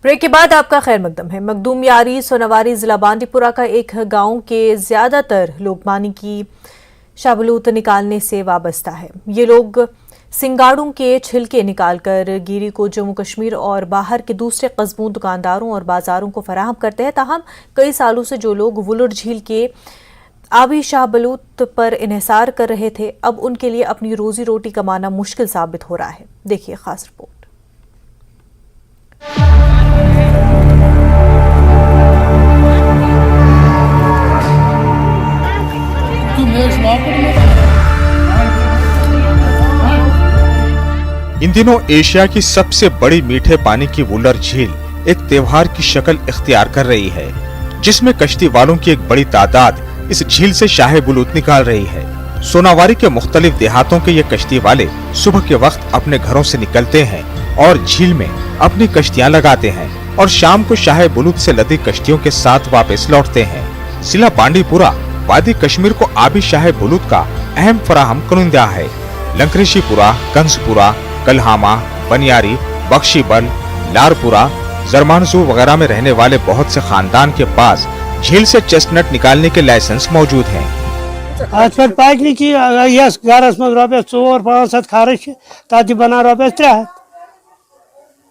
Break के बाद आपका खैर मकदम है। मखदूम यारी सोनावारी जिला बांडीपुरा का एक गांव के ज्यादातर लोग पानी की शाबलूत निकालने से वाबस्ता है। ये लोग सिंगाड़ों के छिलके निकालकर गिरी को जम्मू कश्मीर और बाहर के दूसरे कस्बों, दुकानदारों और बाजारों को फराहम करते हैं। ताहम कई सालों से जो लोग वुलर झील के आबी शाहबलूत पर इन्हिसार कर रहे थे, अब उनके लिए अपनी रोजी रोटी कमाना मुश्किल साबित हो रहा है। देखिए खास रिपोर्ट। इन दिनों एशिया की सबसे बड़ी मीठे पानी की वुलर झील एक त्योहार की शक्ल इख्तियार कर रही है, जिसमें कश्ती वालों की एक बड़ी तादाद इस झील से शाहे बुलूत निकाल रही है। सोनावारी के मुख्तलिफ देहातों के ये कश्ती वाले सुबह के वक्त अपने घरों से निकलते हैं और झील में अपनी कश्तियां लगाते हैं और शाम को शाहे बुलूत से लदी कश्तियों के साथ वापस लौटते हैं। जिला बांडीपुरा वादी कश्मीर को आबी शाहे बुलूत का अहम फराहम कुनंदा है। लंकरेशीपुरा, कंसपुरा, कलहामा, बनियारी, बख्शीबल, लारपुरा, जरमानजू वगैरह में रहने वाले बहुत से खानदान के पास झील से चेस्टनट निकालने के लाइसेंस मौजूद हैं। आज पे पाकने की यस गरस मज रुपये 400-500 खर्च तथ बना रुपये 300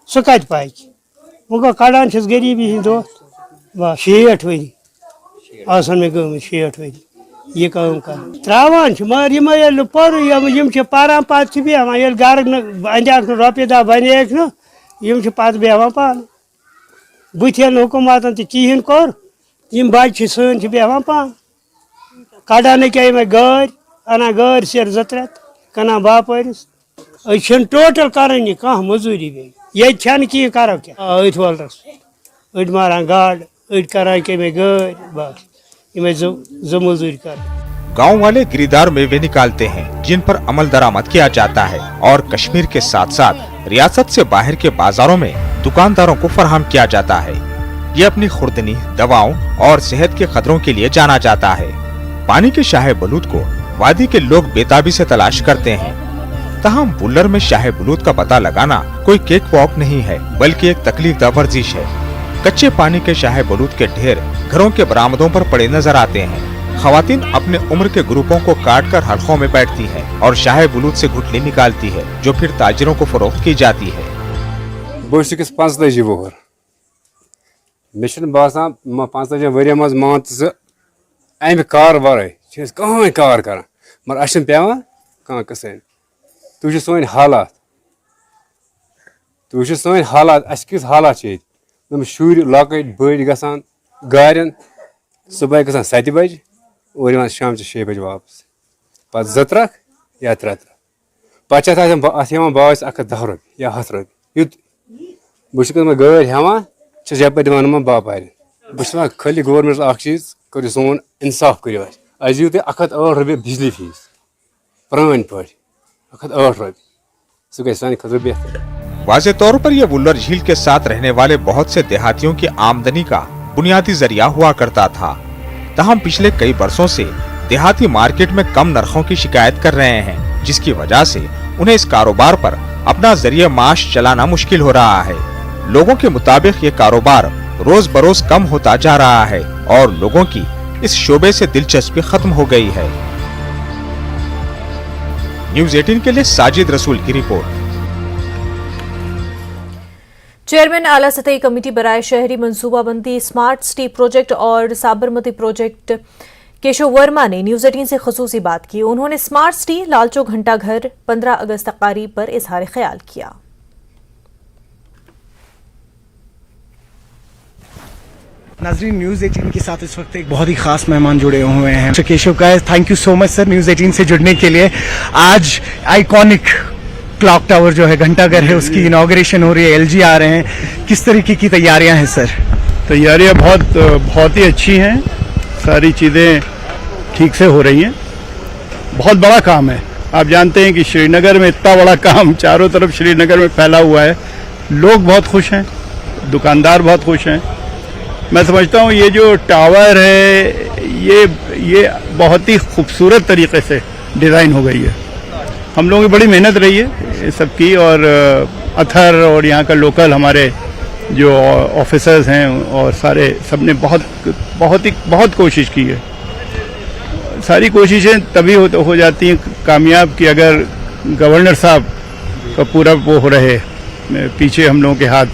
सह कत पाक वो कड़ान गरीबी हंद दो 60 वरी आसान मे गम 60 वरी ये कम कर त्रावान मगर पर पारान पे बेहान गर अंदाक रुपये 10 बनेक न पे बेहान पान बुथन हुकूमतन तहन कोर बच्चे सन बेहान पान कड़ान क्या गार अना गार सेर 2-3 कना बापरस टोटल कर कह मजूरी बे ये कह करो क्या अथ वलरस अड़ मारान गाड़ अड़ करान क्या गार बस ये मजूरी कर। गांव वाले गिरीदार मेवे निकालते हैं जिन पर अमल दरामद किया जाता है और कश्मीर के साथ साथ रियासत से बाहर के बाजारों में दुकानदारों को फराहम किया जाता है। ये अपनी खुर्दनी, दवाओं और सेहत के खतरों के लिए जाना जाता है। पानी के शाहे बलूत को वादी के लोग बेताबी से तलाश करते हैं। तहम वुलर में शाहे बलूत का पता लगाना कोई केक वॉक नहीं है, बल्कि एक तकलीफ-दा वर्जिश है। कच्चे पानी के शाहे बलूत के ढेर घरों के बरामदों पर पड़े नजर आते हैं। खवातीन अपने उम्र के ग्रुपों को काट कर हलकों में बैठती हैं और शाहे बलूत से गुठली निकालती है, जो फिर ताजिरों को फरोख्त की जाती है। बस 45 वोहर मे बासान 45 वरिय मज मान अमि कार वर कहें कार कर मगर अस पेवान कह कसन तु सोन हालात अस किस हालात शुर लकट बड़ गसान गारन सुबह गसान 7 बजे और शाम 6 बजे वापस पे 2 ट्रक या 3 ट्रक पे बास 10 रुपये या 100 रुपये युत बस गाड़ हेवान यप दिवान बापार बस खाली गवर्नमेंट अख चीज करो सोन इंसाफ करो अस दिव तुम 108 रुपये बिजली फीस प्रान पे 108 रुपये सह गई सान खतर बेहतर। वाज़े तौर पर यह वुलर झील के साथ रहने वाले बहुत से देहातियों की आमदनी का बुनियादी जरिया हुआ करता था। तहम पिछले कई वर्षों से देहाती मार्केट में कम नरखों की शिकायत कर रहे हैं, जिसकी वजह से उन्हें इस कारोबार पर अपना जरिए माश चलाना मुश्किल हो रहा है। लोगों के मुताबिक ये कारोबार रोज बरोज कम होता जा रहा है और लोगों की इस शोबे से दिलचस्पी खत्म हो गई है। न्यूज़ 18 के लिए साजिद रसूल की रिपोर्ट। चेयरमैन आला सतही कमेटी बराए शहरी मनसूबाबंदी स्मार्ट सिटी प्रोजेक्ट और साबरमती प्रोजेक्ट केशव वर्मा ने न्यूज़ 18 से खसूसी बात की। उन्होंने स्मार्ट सिटी लालचौक घंटा घर 15 अगस्त तकारीब पर इजहार ख्याल किया। नाज़रीन, न्यूज़ 18 के साथ इस वक्त एक बहुत ही खास मेहमान जुड़े हुए हैं। केशव का thank you so much sir news 18 से जुड़ने के लिए। आज आइकॉनिक क्लॉक टावर जो है घंटाघर है उसकी इनॉग्रेशन हो रही है, LG आ रहे हैं, किस तरीके की तैयारियां हैं सर? तैयारियां बहुत ही अच्छी हैं, सारी चीज़ें ठीक से हो रही हैं। बहुत बड़ा काम है, आप जानते हैं कि श्रीनगर में इतना बड़ा काम चारों तरफ श्रीनगर में फैला हुआ है। लोग बहुत खुश हैं, दुकानदार बहुत खुश हैं। मैं समझता हूँ ये जो टावर है ये बहुत ही खूबसूरत तरीके से डिज़ाइन हो गई है। हम लोगों की बड़ी मेहनत रही है सबकी, और अथर और यहाँ का लोकल हमारे जो ऑफिसर्स हैं और सारे सब ने बहुत कोशिश की है। सारी कोशिशें तभी हो जाती हैं कामयाब कि अगर गवर्नर साहब का पूरा वो हो रहे पीछे हम लोगों के हाथ,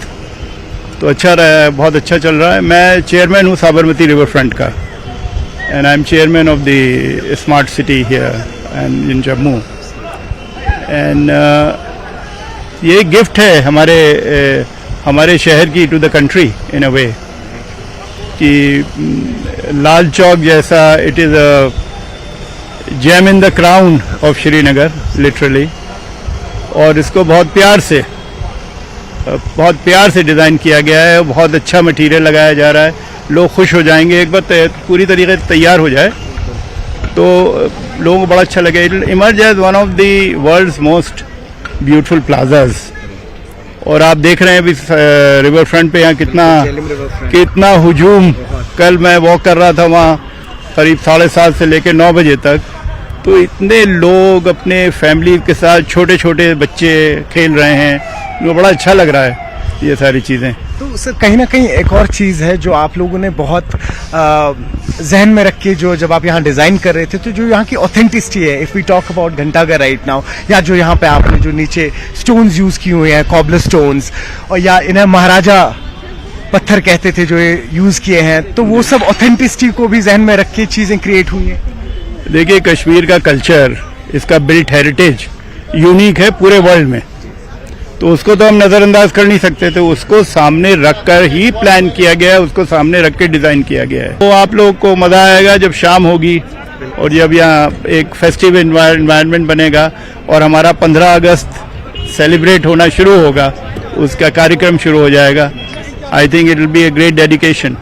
तो अच्छा रहा है, बहुत अच्छा चल रहा है। मैं चेयरमैन हूँ साबरमती रिवर फ्रंट का, and I am chairman of the smart city here and in Jammu. And ये एक गिफ्ट है हमारे शहर की to the country in a way, कि लाल चौक जैसा it is a gem in the crown of Srinagar literally, और इसको बहुत प्यार से डिज़ाइन किया गया है। बहुत अच्छा मटेरियल लगाया जा रहा है, लोग खुश हो जाएंगे। एक बार पूरी तरीके से तैयार हो जाए तो लोगों को बड़ा अच्छा लगे। It emerge as one of the world's most beautiful plazas. और आप देख रहे हैं अभी रिवर फ्रंट पे यहाँ कितना हुजूम। कल मैं वॉक कर रहा था वहाँ करीब 7:30 से लेकर 9 बजे तक, तो इतने लोग अपने फैमिली के साथ, छोटे छोटे बच्चे खेल रहे हैं, वो बड़ा अच्छा लग रहा है ये सारी चीज़ें। तो सर कहीं ना कहीं एक और चीज़ है जो आप लोगों ने बहुत जहन में रख के जो जब आप यहाँ डिज़ाइन कर रहे थे, तो जो यहाँ की ऑथेंटिसिटी है, if we talk about Ghantaghar right now, या जो यहाँ पे आपने जो नीचे स्टोन्स यूज़ किए हुए हैं, कॉबल स्टोन्स, और या इन्हें महाराजा पत्थर कहते थे जो ये यूज़ किए हैं, तो वो सब ऑथेंटिसिटी को भी जहन में रख के चीज़ें क्रिएट हुई हैं। देखिए कश्मीर का कल्चर, इसका बिल्ट हेरिटेज यूनिक है पूरे वर्ल्ड में, तो उसको तो हम नज़रअंदाज कर नहीं सकते, तो उसको सामने रख कर ही प्लान किया गया है, उसको सामने रख के डिज़ाइन किया गया है। तो आप लोगों को मज़ा आएगा जब शाम होगी और जब यहाँ एक फेस्टिव एनवायरनमेंट बनेगा और हमारा 15 अगस्त सेलिब्रेट होना शुरू होगा, उसका कार्यक्रम शुरू हो जाएगा। I think it will be a great dedication.